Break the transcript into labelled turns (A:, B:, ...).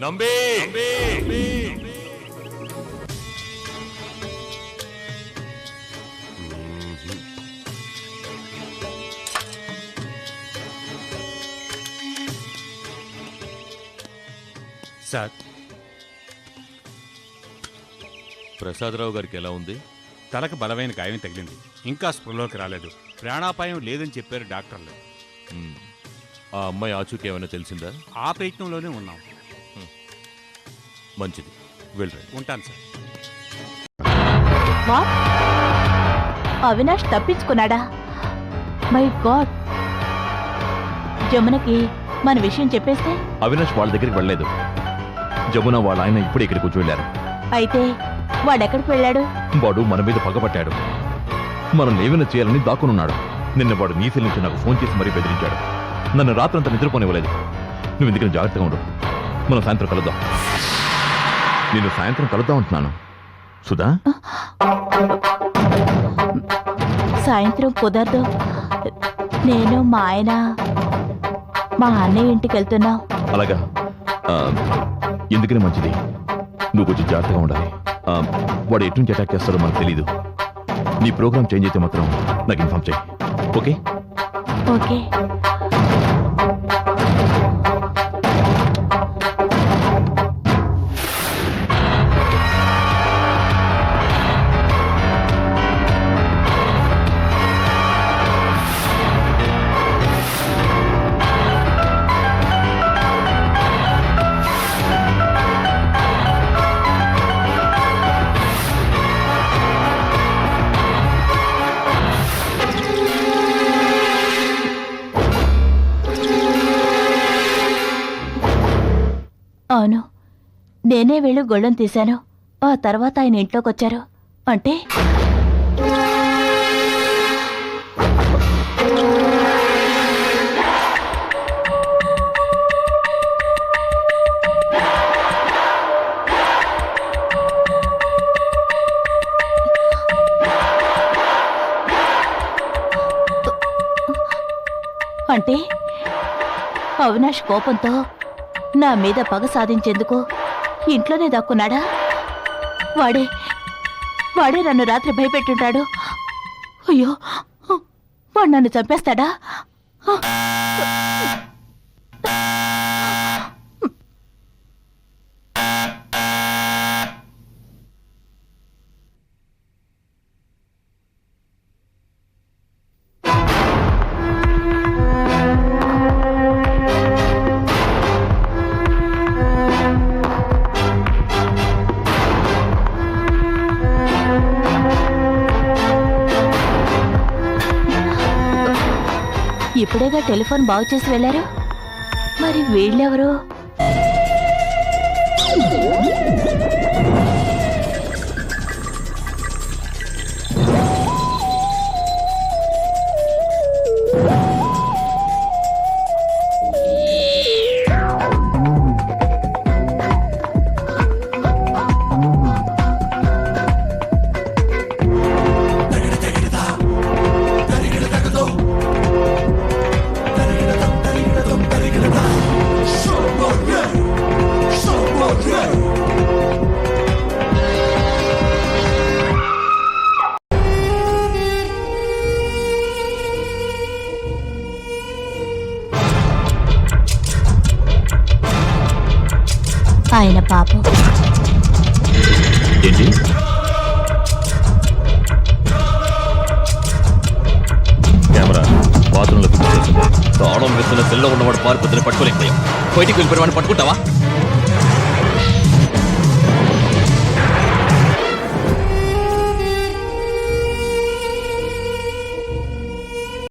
A: Nambi
B: sir,
A: Prasadarao గారికి ఎలా ఉంది?
B: తలకు బలమైన గాయం తగిలింది. ఇంకా స్పృహలోకి రాలేదు. ప్రాణాపాయం లేదని చెప్పారు డాక్టర్లు.
A: ఆ అమ్మాయి ఆచూకీ ఏమైనా తెలిసిందా?
B: ఆ ప్రయత్నంలోనే ఉన్నాం.
A: మంచిది, వెళ్ళండి.
B: ఉంటాను సార్.
C: అవినాష్ తప్పించుకున్నాడా? మై గాడ్, జమునకి మన విషయం చెప్పేస్తే?
D: అవినాష్ వాళ్ళ దగ్గరికి వెళ్ళలేదు. జమున వాళ్ళ ఆయన ఇప్పుడు ఇక్కడికి వచ్చి వెళ్ళారు.
C: అయితే వాడెక్కడికి వెళ్ళాడు?
D: వాడు మన మీద పగబట్టాడు. మనం ఏమైనా చేయాలని దాక్కునున్నాడు. నిన్న వాడు నీ సెల్ నుంచి నాకు ఫోన్ చేసి మరీ బెదిరించాడు. నన్ను రాత్రంతా నిద్రపోనివ్వలేదు. నువ్వు ఎందుకని జాగ్రత్తగా ఉండు. మనం సాయంత్రం కలుద్దాం. నేను సాయంత్రం కలుద్దాం అంటున్నాను. సుధా,
C: సాయంత్రం కుదరదు. నేను మా ఆయన మా అన్నయ్య ఇంటికి వెళ్తున్నాం.
D: అలాగా? ఎందుకని మంచిది. నువ్వు కొంచెం జాగ్రత్తగా ఉండాలి. వాడు ఎటు నుంచి అటాక్ చేస్తాడో మనకు తెలీదు. నీ ప్రోగ్రామ్ చేంజ్ అయితే మాత్రం నాకు ఇన్ఫార్మ్ చేయి. ఓకే?
C: ఓకే. అవును, నేనే వెళ్ళి గొళ్ళం తీశాను. ఆ తర్వాత ఆయన ఇంట్లోకి వచ్చారు. అంటే అంటే అవినాష్ కోపంతో నా మీద పగ సాధించేందుకు ఇంట్లోనే దాక్కున్నాడా? వాడే నన్ను రాత్రి భయపెట్టుంటాడు. అయ్యో, వాడు నన్ను చంపేస్తాడా? ఇప్పుడేగా టెలిఫోన్ బాగు చేసి వెళ్ళారు. మరి వీళ్ళెవరు? ఆయన పాపం.
D: ఏంటి? కెమెరా బాత్రూంలో తాళం వేస్తున్న సెల్లో ఉన్నవాడు పారిపోతున్న పట్టుకోలేకపోయాం. బయటికి వెళ్ళిపోయిన వాడిని పట్టుకుంటావా?